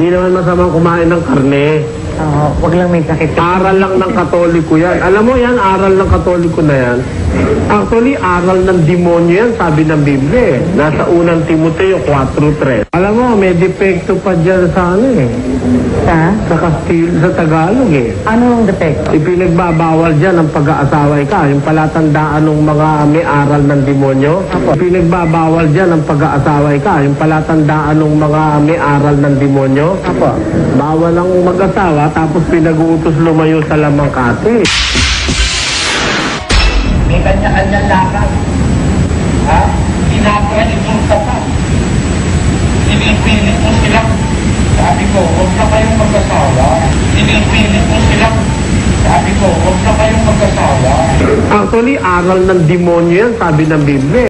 Hindi naman masamang kumain ng karne. Oo, wag lang may sakit. Aral lang ng Katoliko yan. Alam mo yan, aral ng Katoliko na yan. Actually, aral ng demonyo yan, sabi ng Biblia. Nasa unang Timoteo 4:3. Alam mo, may depekto pa dyan sa ano eh. Sa Kastil, sa Tagalog eh. Anong depekto? Ipinagbabawal dyan ang pag-aasaway ka. Yung palatandaan ng mga may aral ng demonyo. Ipinagbabawal dyan ang pag-aasaway ka. Yung palatandaan ng mga may aral ng demonyo. Apo. Bawal ang mag-asawa tapos pinag-uutos lumayo sa lamangkati. May kanya-kanyang lakad. Ha? Pinagawa itong tapat. Pinipilit mo sila. Sabi ko, huwag na kayong mag-asawa. Pinipilit mo sila. Sabi ko, huwag na kayong mag-asawa. Actually, aral ng demonyo yan, sabi ng Biblia.